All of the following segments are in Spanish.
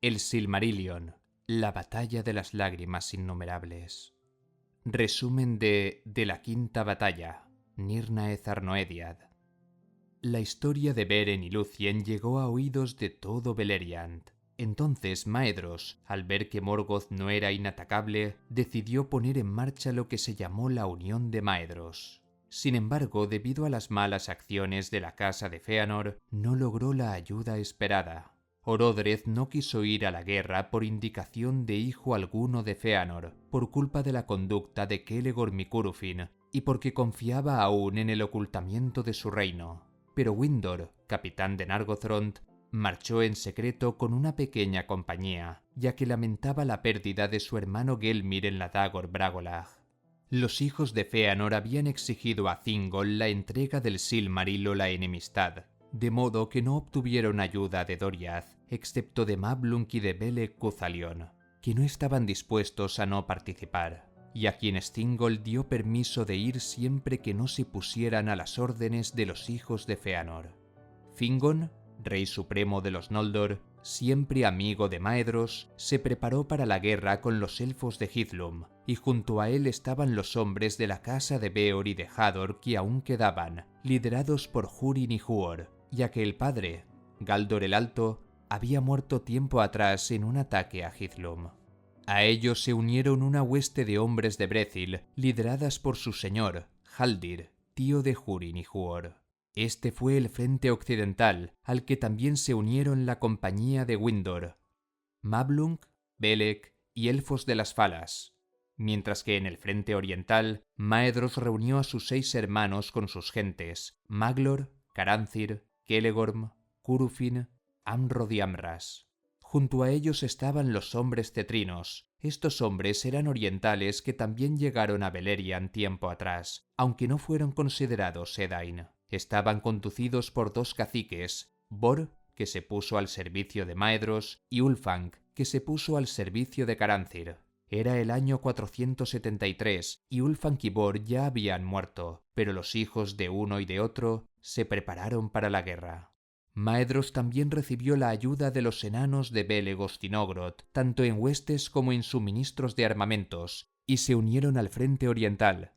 El Silmarillion, la batalla de las lágrimas innumerables. Resumen de la quinta batalla, Nirnaeth Arnoediad. La historia de Beren y Lúthien llegó a oídos de todo Beleriand. Entonces Maedhros, al ver que Morgoth no era inatacable, decidió poner en marcha lo que se llamó la Unión de Maedhros. Sin embargo, debido a las malas acciones de la casa de Fëanor, no logró la ayuda esperada. Orodreth no quiso ir a la guerra por indicación de hijo alguno de Fëanor, por culpa de la conducta de Celegorm y Curufin, y porque confiaba aún en el ocultamiento de su reino. Pero Windor, capitán de Nargothrond, marchó en secreto con una pequeña compañía, ya que lamentaba la pérdida de su hermano Gelmir en la Dagor Bragollach. Los hijos de Fëanor habían exigido a Thingol la entrega del Silmaril o la enemistad, de modo que no obtuvieron ayuda de Doriath, excepto de Mablung y de Beleg Cuthalion, que no estaban dispuestos a no participar, y a quienes Thingol dio permiso de ir siempre que no se pusieran a las órdenes de los hijos de Fëanor. Fingon, rey supremo de los Noldor, siempre amigo de Maedhros, se preparó para la guerra con los elfos de Hithlum, y junto a él estaban los hombres de la casa de Beor y de Hador que aún quedaban, liderados por Húrin y Huor, ya que el padre, Galdor el Alto, había muerto tiempo atrás en un ataque a Hithlum. A ellos se unieron una hueste de hombres de Brethil, lideradas por su señor, Haldir, tío de Húrin y Huor. Este fue el frente occidental, al que también se unieron la compañía de Windor, Mablung, Beleg y elfos de las Falas, mientras que en el frente oriental, Maedhros reunió a sus 6 hermanos con sus gentes, Maglor, Caranthir, Celegorm, Curufin, Amrod y Amras. Junto a ellos estaban los hombres cetrinos. Estos hombres eran orientales que también llegaron a Beleriand tiempo atrás, aunque no fueron considerados Edain. Estaban conducidos por 2 caciques, Bor, que se puso al servicio de Maedhros, y Ulfang, que se puso al servicio de Caranthir. Era el año 473 y Ulfang y Bor ya habían muerto, pero los hijos de uno y de otro se prepararon para la guerra. Maedhros también recibió la ayuda de los enanos de Beleg Ostinogrod, tanto en huestes como en suministros de armamentos, y se unieron al frente oriental.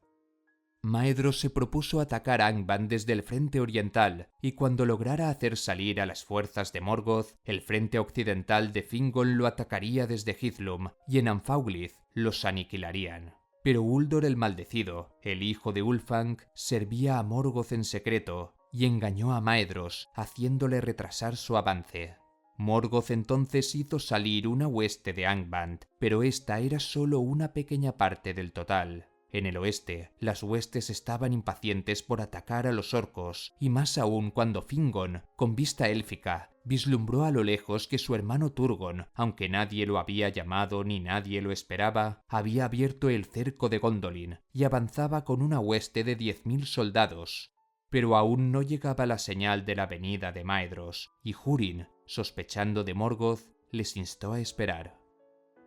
Maedhros se propuso atacar a Angband desde el frente oriental, y cuando lograra hacer salir a las fuerzas de Morgoth, el frente occidental de Fingon lo atacaría desde Hithlum, y en Anfauglith los aniquilarían. Pero Uldor el Maldecido, el hijo de Ulfang, servía a Morgoth en secreto, y engañó a Maedhros, haciéndole retrasar su avance. Morgoth entonces hizo salir una hueste de Angband, pero esta era solo una pequeña parte del total. En el oeste, las huestes estaban impacientes por atacar a los orcos, y más aún cuando Fingon, con vista élfica, vislumbró a lo lejos que su hermano Turgon, aunque nadie lo había llamado ni nadie lo esperaba, había abierto el cerco de Gondolin y avanzaba con una hueste de 10.000 soldados. Pero aún no llegaba la señal de la venida de Maedhros, y Húrin, sospechando de Morgoth, les instó a esperar.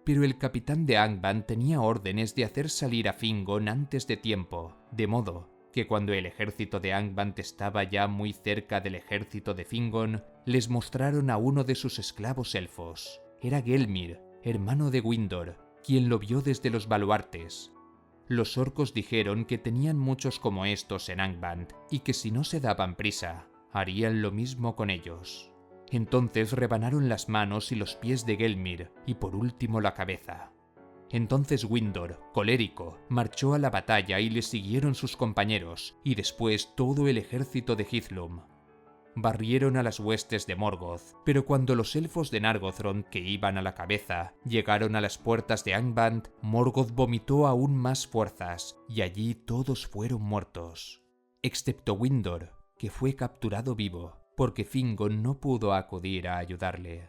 Pero el capitán de Angband tenía órdenes de hacer salir a Fingon antes de tiempo, de modo que cuando el ejército de Angband estaba ya muy cerca del ejército de Fingon, les mostraron a uno de sus esclavos elfos. Era Gelmir, hermano de Windor, quien lo vio desde los baluartes. Los orcos dijeron que tenían muchos como estos en Angband y que si no se daban prisa, harían lo mismo con ellos. Entonces rebanaron las manos y los pies de Gelmir, y por último la cabeza. Entonces Windor, colérico, marchó a la batalla y le siguieron sus compañeros, y después todo el ejército de Hithlum. Barrieron a las huestes de Morgoth, pero cuando los elfos de Nargothrond, que iban a la cabeza, llegaron a las puertas de Angband, Morgoth vomitó aún más fuerzas, y allí todos fueron muertos, excepto Windor, que fue capturado vivo, porque Fingon no pudo acudir a ayudarle.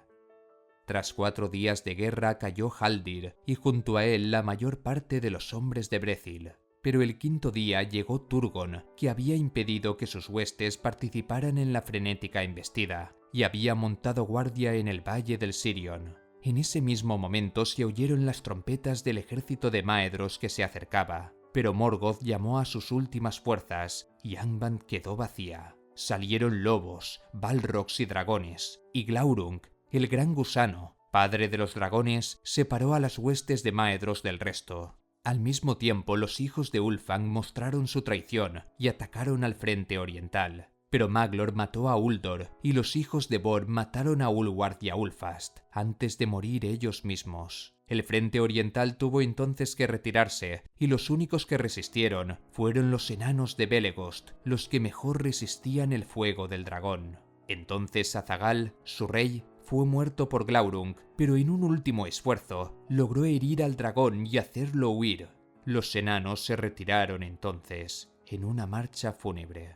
Tras 4 días de guerra cayó Haldir, y junto a él la mayor parte de los hombres de Brethil. Pero el 5.º día llegó Turgon, que había impedido que sus huestes participaran en la frenética embestida, y había montado guardia en el valle del Sirion. En ese mismo momento se oyeron las trompetas del ejército de Maedhros que se acercaba, pero Morgoth llamó a sus últimas fuerzas, y Angband quedó vacía. Salieron lobos, balrogs y dragones, y Glaurung, el gran gusano, padre de los dragones, separó a las huestes de Maedhros del resto. Al mismo tiempo, los hijos de Ulfang mostraron su traición y atacaron al frente oriental. Pero Maglor mató a Uldor y los hijos de Bor mataron a Ulward y a Ulfast antes de morir ellos mismos. El frente oriental tuvo entonces que retirarse y los únicos que resistieron fueron los enanos de Belegost, los que mejor resistían el fuego del dragón. Entonces Azaghal, su rey, fue muerto por Glaurung, pero en un último esfuerzo logró herir al dragón y hacerlo huir. Los enanos se retiraron entonces en una marcha fúnebre.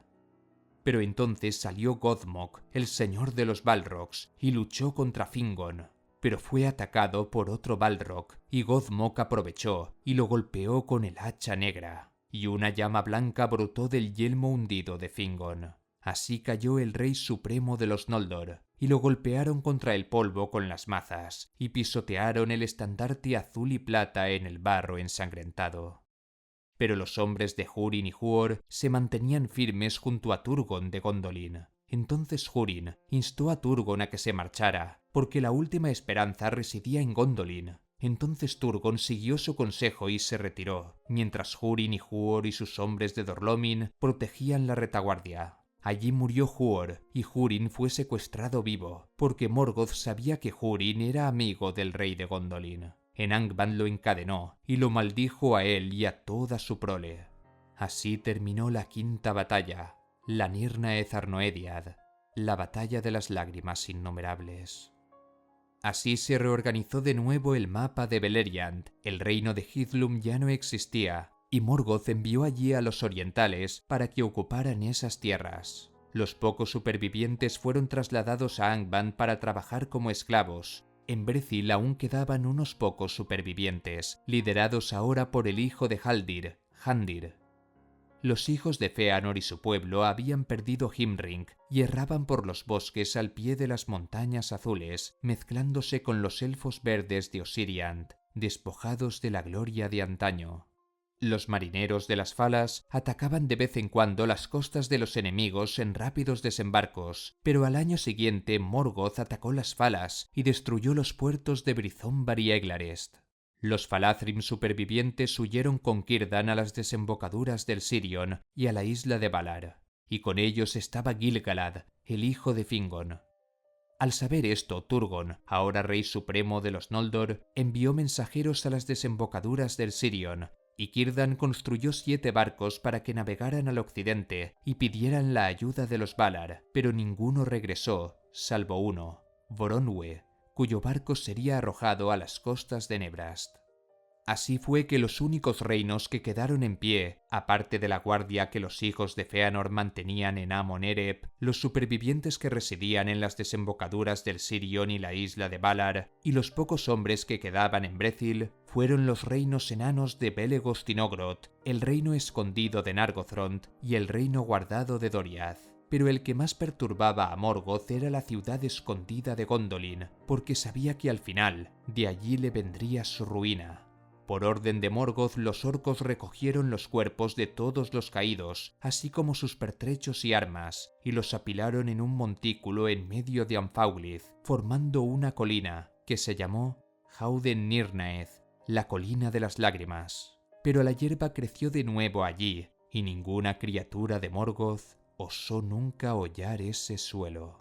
Pero entonces salió Gothmog, el señor de los Balrogs, y luchó contra Fingon. Pero fue atacado por otro Balrog, y Gothmog aprovechó y lo golpeó con el hacha negra, y una llama blanca brotó del yelmo hundido de Fingon. Así cayó el rey supremo de los Noldor, y lo golpearon contra el polvo con las mazas, y pisotearon el estandarte azul y plata en el barro ensangrentado. Pero los hombres de Húrin y Huor se mantenían firmes junto a Turgon de Gondolin. Entonces Húrin instó a Turgon a que se marchara, porque la última esperanza residía en Gondolin. Entonces Turgon siguió su consejo y se retiró, mientras Húrin y Huor y sus hombres de Dorlomin protegían la retaguardia. Allí murió Huor, y Húrin fue secuestrado vivo, porque Morgoth sabía que Húrin era amigo del rey de Gondolin. Enangband lo encadenó y lo maldijo a él y a toda su prole. Así terminó la quinta batalla, la Nirnaeth Arnoediad, la batalla de las lágrimas innumerables. Así se reorganizó de nuevo el mapa de Beleriand, el reino de Hithlum ya no existía, y Morgoth envió allí a los orientales para que ocuparan esas tierras. Los pocos supervivientes fueron trasladados a Angband para trabajar como esclavos. En Brethil aún quedaban unos pocos supervivientes, liderados ahora por el hijo de Haldir, Handir. Los hijos de Fëanor y su pueblo habían perdido Himring y erraban por los bosques al pie de las montañas azules, mezclándose con los elfos verdes de Osiriand, despojados de la gloria de antaño. Los marineros de las Falas atacaban de vez en cuando las costas de los enemigos en rápidos desembarcos, pero al año siguiente Morgoth atacó las Falas y destruyó los puertos de Brizombar y Eglarest. Los Falathrim supervivientes huyeron con Círdan a las desembocaduras del Sirion y a la isla de Valar, y con ellos estaba Gil-galad, el hijo de Fingon. Al saber esto, Turgon, ahora rey supremo de los Noldor, envió mensajeros a las desembocaduras del Sirion, y Círdan construyó 7 barcos para que navegaran al occidente y pidieran la ayuda de los Valar, pero ninguno regresó, salvo uno, Voronwe, cuyo barco sería arrojado a las costas de Nebrast. Así fue que los únicos reinos que quedaron en pie, aparte de la guardia que los hijos de Fëanor mantenían en Amon Ereb, los supervivientes que residían en las desembocaduras del Sirion y la isla de Valar, y los pocos hombres que quedaban en Brethil, fueron los reinos enanos de Belegost y Nogrod, el reino escondido de Nargothrond y el reino guardado de Doriath. Pero el que más perturbaba a Morgoth era la ciudad escondida de Gondolin, porque sabía que al final de allí le vendría su ruina. Por orden de Morgoth, los orcos recogieron los cuerpos de todos los caídos, así como sus pertrechos y armas, y los apilaron en un montículo en medio de Anfauglith, formando una colina, que se llamó Hauden Nirnaeth, la colina de las lágrimas. Pero la hierba creció de nuevo allí, y ninguna criatura de Morgoth osó nunca hollar ese suelo.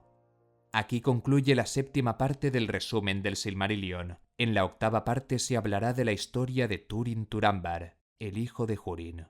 Aquí concluye la 7ª parte del resumen del Silmarillion. En la 8ª parte se hablará de la historia de Túrin Turambar, el hijo de Húrin.